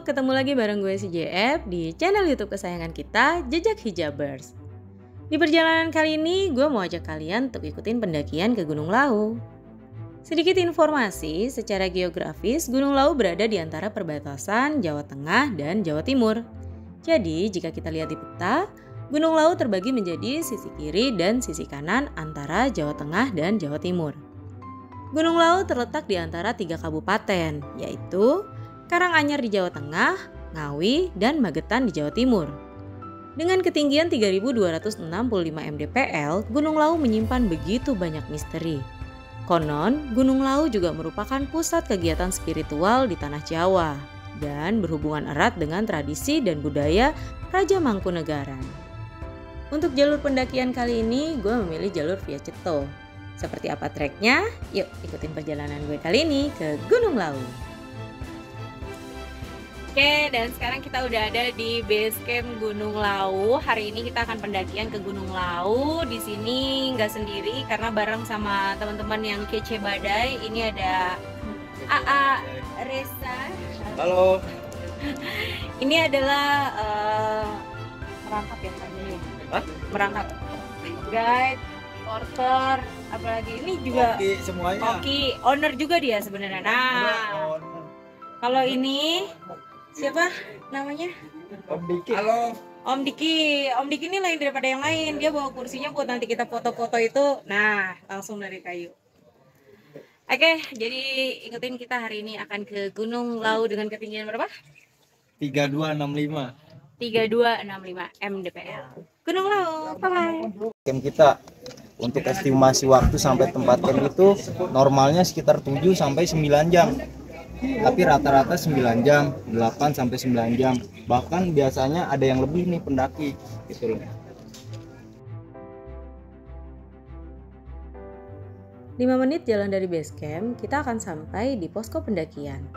ketemu lagi bareng gue si JF di channel YouTube kesayangan kita, Jejak Hijabers. Di perjalanan kali ini, gue mau ajak kalian untuk ikutin pendakian ke Gunung Lawu. Sedikit informasi, secara geografis Gunung Lawu berada di antara perbatasan Jawa Tengah dan Jawa Timur. Jadi, jika kita lihat di peta, Gunung Lawu terbagi menjadi sisi kiri dan sisi kanan antara Jawa Tengah dan Jawa Timur. Gunung Lawu terletak di antara 3 kabupaten, yaitu Karanganyar di Jawa Tengah, Ngawi, dan Magetan di Jawa Timur. Dengan ketinggian 3.265 mdpl, Gunung Lawu menyimpan begitu banyak misteri. Konon, Gunung Lawu juga merupakan pusat kegiatan spiritual di tanah Jawa dan berhubungan erat dengan tradisi dan budaya Raja Mangkunegaran. Untuk jalur pendakian kali ini, gue memilih jalur via Ceto. Seperti apa treknya? Yuk ikutin perjalanan gue kali ini ke Gunung Lawu. Oke, dan sekarang kita udah ada di base camp Gunung Lawu. Hari ini kita akan pendakian ke Gunung Lawu. Di sini nggak sendiri karena bareng sama teman-teman yang kece badai. Ini ada AA Reza. Halo. Ini adalah merangkap ya tadi. Merangkap. Guide, porter, apalagi ini juga Koki semuanya. Koki, owner juga dia sebenarnya. Nah, kalau ini siapa namanya? Om Diki. Halo. Om Diki. Om Diki ini lain daripada yang lain. Dia bawa kursinya buat nanti kita foto-foto itu. Nah, langsung dari kayu. Oke, jadi ikutin kita hari ini akan ke Gunung Lawu dengan ketinggian berapa? 3265. 3265 mdpl. Gunung Lawu. Bye-bye. Camp kita untuk estimasi waktu sampai tempat camp itu normalnya sekitar 7 sampai 9 jam. Tapi rata-rata 9 jam, 8 sampai 9 jam. Bahkan biasanya ada yang lebih nih pendaki gitu loh. Lima menit jalan dari base camp, kita akan sampai di posko pendakian.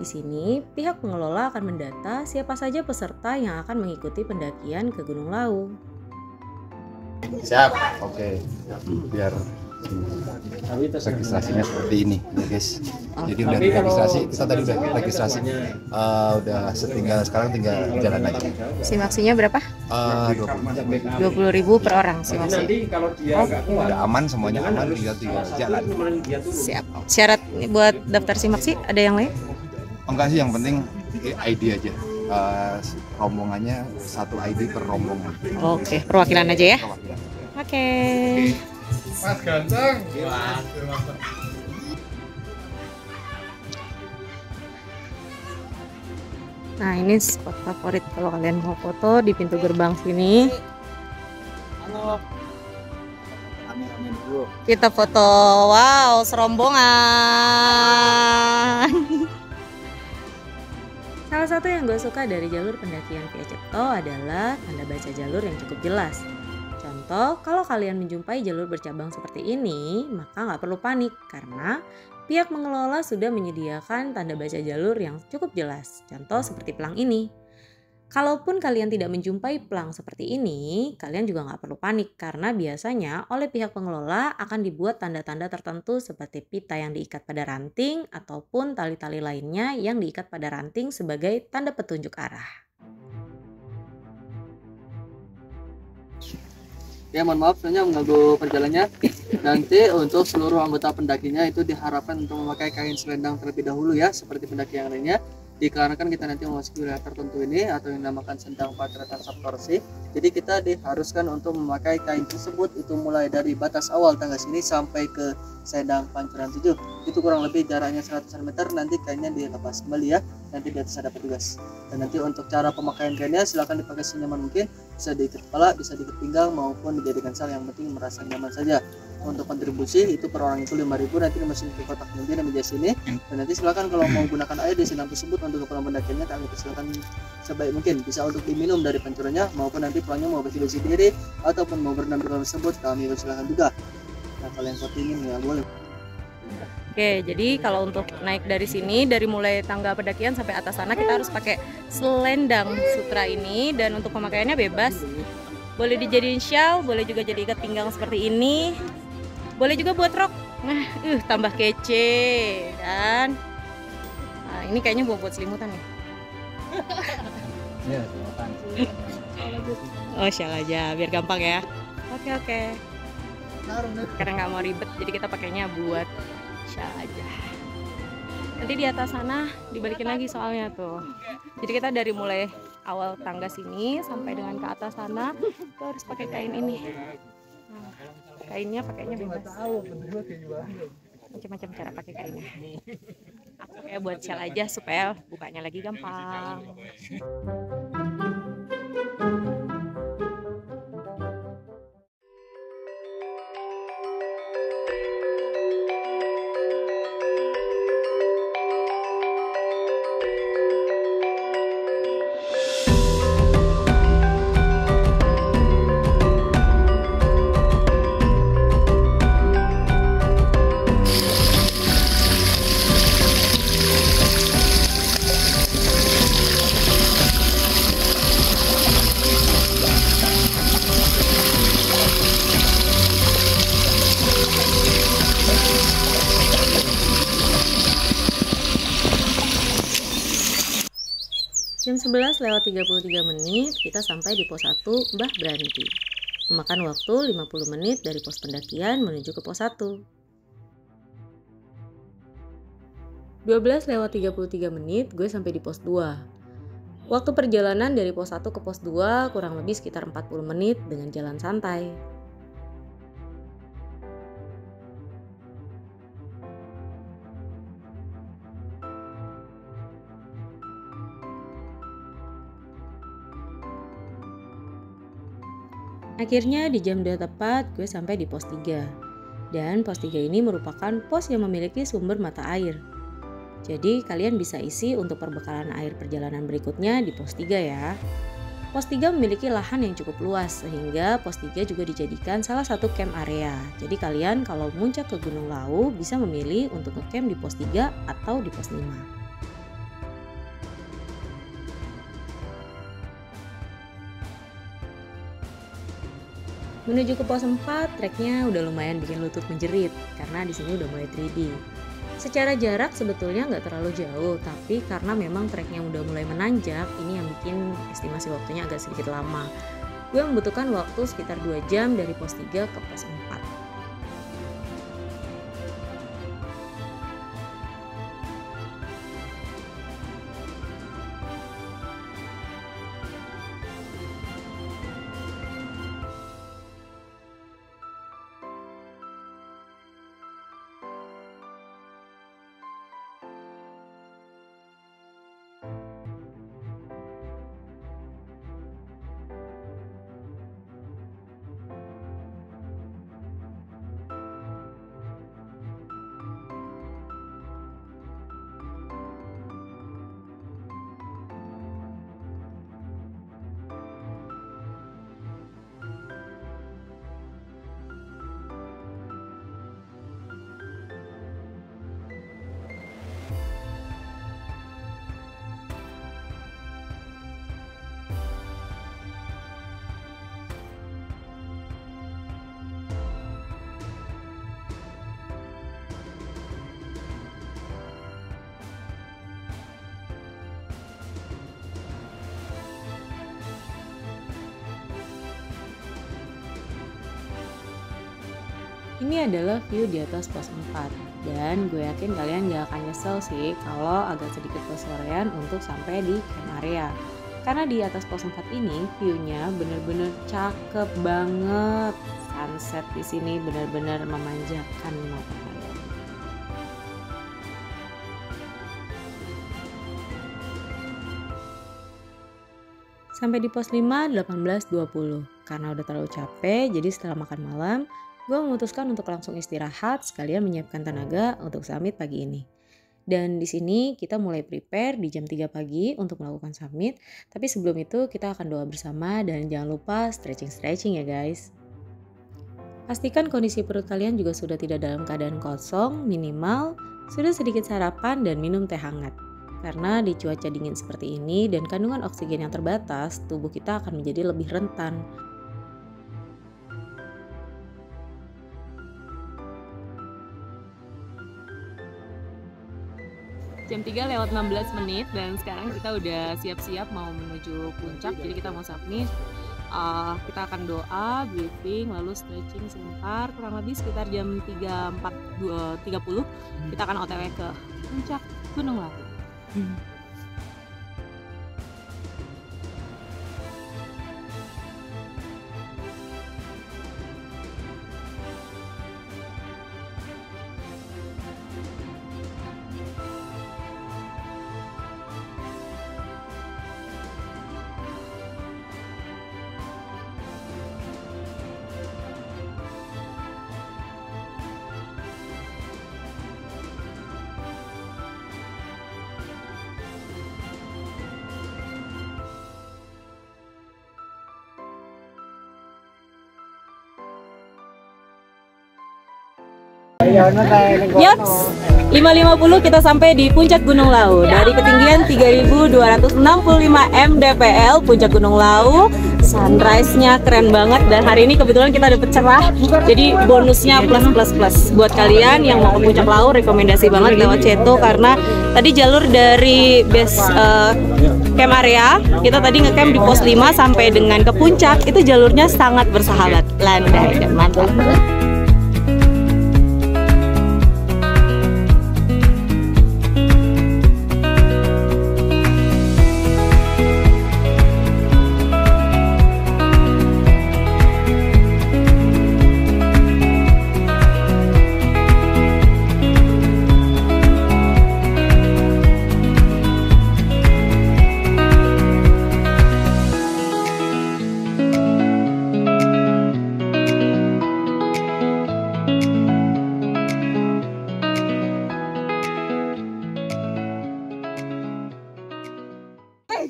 Di sini, pihak pengelola akan mendata siapa saja peserta yang akan mengikuti pendakian ke Gunung Lawu. Siap, oke. Biar registrasinya seperti ini, ya guys. Jadi udah registrasi, kita tadi udah registrasi, udah sekarang tinggal jalan aja. Simaksinya berapa? 20.000 per orang simaksi. Udah aman, semuanya aman, tinggal jalan. Siap. Syarat buat daftar simaksi ada yang lain? Enggak sih, yang penting ID aja. Rombongannya satu ID per rombongan. Oke, perwakilan aja ya. Perwakilan. Oke. Mas ganteng. Nah, ini spot favorit kalau kalian mau foto di pintu gerbang sini. Halo. Rame-rame dulu. Kita foto, wow, serombongan. Salah satu yang gue suka dari jalur pendakian via Ceto adalah tanda baca jalur yang cukup jelas. Contoh, kalau kalian menjumpai jalur bercabang seperti ini, maka nggak perlu panik karena pihak mengelola sudah menyediakan tanda baca jalur yang cukup jelas. Contoh seperti pelang ini. Kalaupun kalian tidak menjumpai pelang seperti ini, kalian juga nggak perlu panik karena biasanya oleh pihak pengelola akan dibuat tanda-tanda tertentu seperti pita yang diikat pada ranting ataupun tali-tali lainnya yang diikat pada ranting sebagai tanda petunjuk arah. Ya, mohon maaf soalnya mengganggu perjalanannya. Nanti untuk seluruh anggota pendakinya itu diharapkan untuk memakai kain selendang terlebih dahulu ya, seperti pendaki yang lainnya. Dikarenakan kita nanti memasuki wilayah tertentu ini atau yang dinamakan Sendang Patratan Saptorsi. Jadi kita diharuskan untuk memakai kain tersebut itu mulai dari batas awal tangga sini sampai ke Sendang Pancuran 7. Itu kurang lebih jaraknya 100 meter, nanti kainnya dilepas kembali ya. Nanti di atas ada petugas. Dan nanti untuk cara pemakaian kainnya silakan dipakai senyaman mungkin, bisa diikat kepala, bisa diikat pinggang maupun dijadikan sal, yang penting merasa nyaman saja. Untuk kontribusi itu per orang itu 5.000, nanti dimasukin ke kotak kemudian di meja sini. Dan nanti silakan kalau mau gunakan air di sendang tersebut untuk keperluan pendakiannya kami persilakan sebaik mungkin, bisa untuk diminum dari pancurannya maupun nanti pulangnya mau bersih-bersih diri ataupun mau berenang di kolam tersebut kami persilakan juga. Nah, kalau yang ingin ya boleh. Oke, jadi kalau untuk naik dari sini, dari mulai tangga pendakian sampai atas sana kita harus pakai selendang sutra ini, dan untuk pemakaiannya bebas. Boleh dijadiin shawl, boleh juga jadi ikat pinggang seperti ini. Boleh juga buat rok. Nah, tambah kece. Dan nah, ini kayaknya buat selimutan ya. Ya, silakan. Soal aja sih. Oh, shell aja biar gampang ya. Oke. Karena nggak mau ribet, jadi kita pakainya buat shell aja. Nanti di atas sana dibalikin lagi soalnya tuh. Jadi kita dari mulai awal tangga sini sampai dengan ke atas sana tuh harus pakai kain ini. Nah, kainnya pakainya bebas. Macam-macam cara pakai kainnya. Aku kayak buat shell aja supaya bukanya lagi gampang. Jam 11:33 kita sampai di pos 1 Mbah Branti. Memakan waktu 50 menit dari pos pendakian menuju ke pos 1. 12:33 gue sampai di pos 2. Waktu perjalanan dari pos 1 ke pos 2 kurang lebih sekitar 40 menit dengan jalan santai. Akhirnya di jam 2 tepat gue sampai di pos 3. Dan pos 3 ini merupakan pos yang memiliki sumber mata air. Jadi kalian bisa isi untuk perbekalan air perjalanan berikutnya di pos 3 ya. Pos 3 memiliki lahan yang cukup luas sehingga pos 3 juga dijadikan salah satu camp area. Jadi kalian kalau muncak ke Gunung Lawu bisa memilih untuk ngecamp di pos 3 atau di pos 5. Menuju ke pos 4, treknya udah lumayan bikin lutut menjerit karena di sini udah mulai 3D. Secara jarak sebetulnya nggak terlalu jauh, tapi karena memang treknya udah mulai menanjak, ini yang bikin estimasi waktunya agak sedikit lama. Gue membutuhkan waktu sekitar 2 jam dari pos 3 ke pos 4. Ini adalah view di atas pos 4 dan gue yakin kalian gak akan nyesel sih kalau agak sedikit kesorean untuk sampai di camp area. Karena di atas pos 4 ini view-nya bener-bener cakep banget. Sunset di sini bener-bener memanjakan mata kalian. Sampai di pos 5 18.20. Karena udah terlalu capek, jadi setelah makan malam gue memutuskan untuk langsung istirahat sekalian menyiapkan tenaga untuk summit pagi ini. Dan di sini kita mulai prepare di jam 3 pagi untuk melakukan summit. Tapi sebelum itu kita akan doa bersama dan jangan lupa stretching ya guys. Pastikan kondisi perut kalian juga sudah tidak dalam keadaan kosong, minimal sudah sedikit sarapan dan minum teh hangat. Karena di cuaca dingin seperti ini dan kandungan oksigen yang terbatas, tubuh kita akan menjadi lebih rentan. Jam 3 lewat 16 menit dan sekarang kita udah siap-siap mau menuju puncak. Jadi kita mau submit. Kita akan doa, briefing, lalu stretching sebentar. Kurang lebih sekitar jam 3.30 kita akan OTW ke puncak Gunung Lawu. Yops, 5.50 kita sampai di puncak Gunung Lawu. Dari ketinggian 3.265 mdpl, puncak Gunung Lawu. Sunrise-nya keren banget dan hari ini kebetulan kita dapet cerah. Jadi bonusnya plus. Buat kalian yang mau ke puncak Lawu, rekomendasi banget lewat Ceto karena tadi jalur dari base camp area, kita tadi ngecamp di pos 5 sampai dengan ke puncak, itu jalurnya sangat bersahabat, landai dan mantap.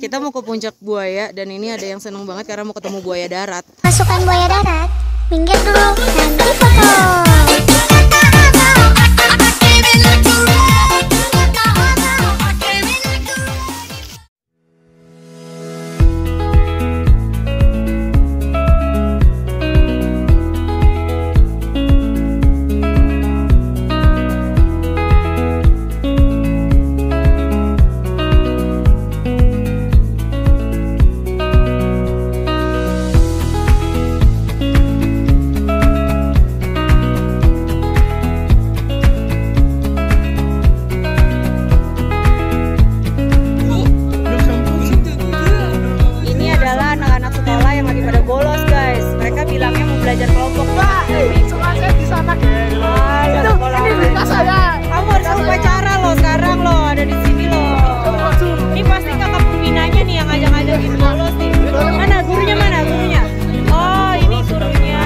Kita mau ke puncak buaya dan ini ada yang seneng banget karena mau ketemu buaya darat. Masukkan buaya darat, minggir dulu, nanti foto. Belajar kelompok Pak. Saya di sana geng. Ini saya. Kamu harus upacara loh sekarang loh, ada di sini loh. Ini pasti kakak pembinanya nih yang ngajak-ngajakin bolos nih. Mana gurunya mana gurunya? Oh ini gurunya.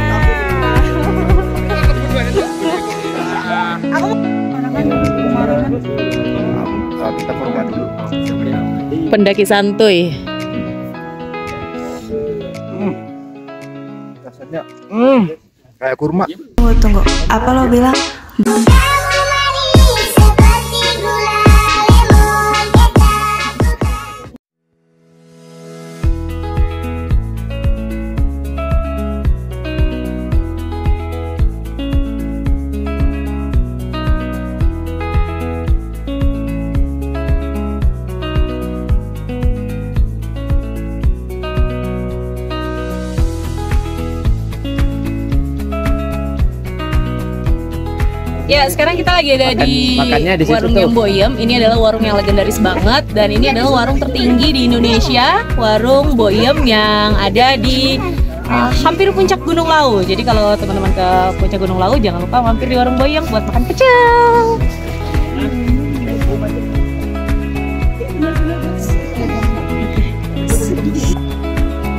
Aku kita format dulu. pendaki santuy. Rasanya kayak kurma. Tunggu, apa lo bilang? Ya, sekarang kita lagi ada di warung yang Boyem. Ini adalah warung yang legendaris banget dan ini adalah warung tertinggi di Indonesia, warung Boyem yang ada di hampir puncak Gunung Lawu. Jadi kalau teman-teman ke puncak Gunung Lawu jangan lupa mampir di warung Boyem buat makan pecel.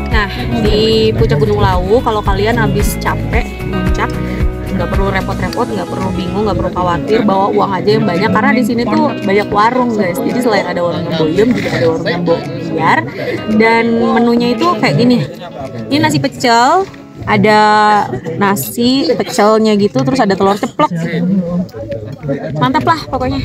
Nah, di puncak Gunung Lawu kalau kalian habis capek puncak, nggak perlu repot-repot, nggak perlu bingung, nggak perlu khawatir, bawa uang aja yang banyak karena di sini tuh banyak warung guys. Jadi selain ada warungnya Boyem juga ada warungnya Boyar dan menunya itu kayak gini. Ini nasi pecel, ada nasi pecelnya gitu, terus ada telur ceplok. Mantap lah pokoknya.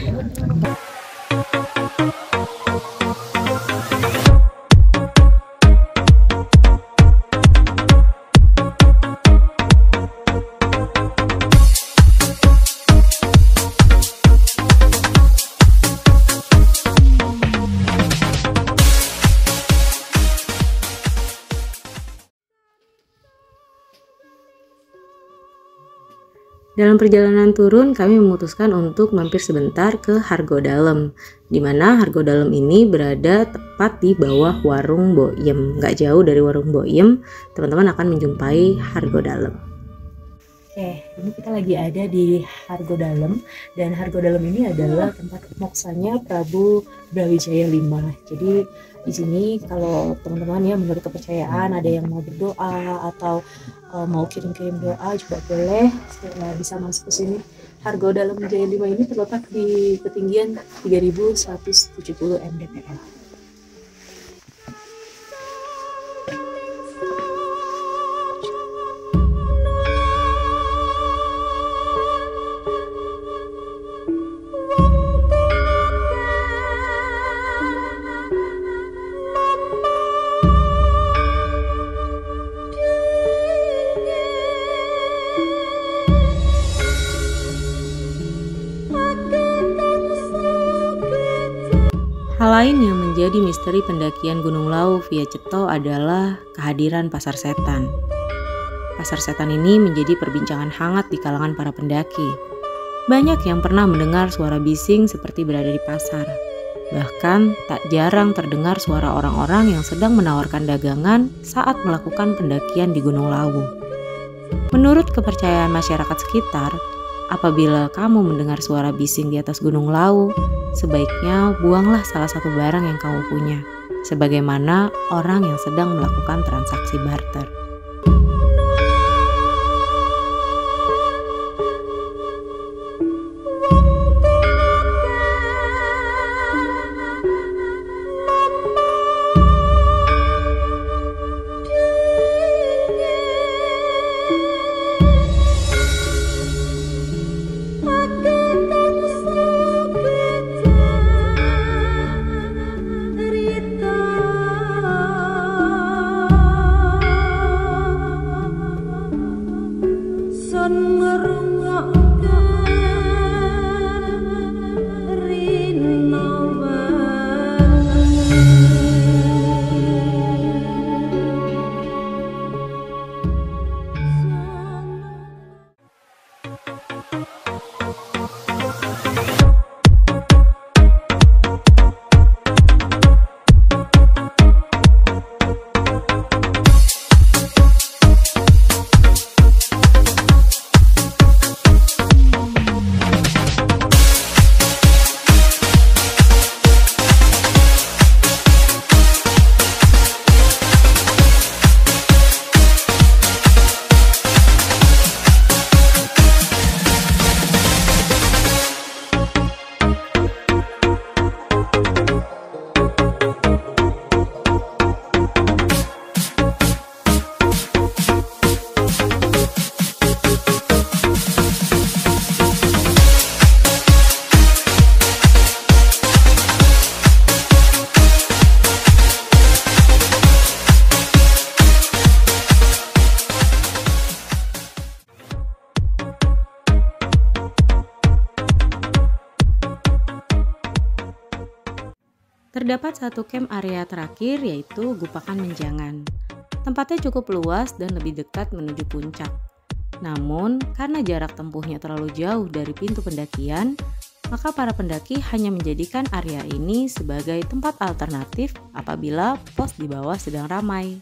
Dalam perjalanan turun, kami memutuskan untuk mampir sebentar ke Hargo Dalem, di mana Hargo Dalem ini berada tepat di bawah warung Boiem. Gak jauh dari warung Boiem, teman-teman akan menjumpai Hargo Dalem. Oke, ini kita lagi ada di Hargo Dalem, dan Hargo Dalem ini adalah tempat moksanya Prabu Brawijaya V. Jadi di sini kalau teman-teman ya menurut kepercayaan ada yang mau berdoa atau mau kirim-kirim doa juga boleh, bisa masuk ke sini. Hargo Dalem Jaya V ini terletak di ketinggian 3170 mdpl. Hal lain yang menjadi misteri pendakian Gunung Lawu via Ceto adalah kehadiran pasar setan. Pasar setan ini menjadi perbincangan hangat di kalangan para pendaki. Banyak yang pernah mendengar suara bising seperti berada di pasar. Bahkan tak jarang terdengar suara orang-orang yang sedang menawarkan dagangan saat melakukan pendakian di Gunung Lawu. Menurut kepercayaan masyarakat sekitar, apabila kamu mendengar suara bising di atas Gunung Lawu, sebaiknya buanglah salah satu barang yang kamu punya, sebagaimana orang yang sedang melakukan transaksi barter. Terdapat satu camp area terakhir yaitu Gupakan Menjangan. Tempatnya cukup luas dan lebih dekat menuju puncak. Namun, karena jarak tempuhnya terlalu jauh dari pintu pendakian, maka para pendaki hanya menjadikan area ini sebagai tempat alternatif apabila pos di bawah sedang ramai.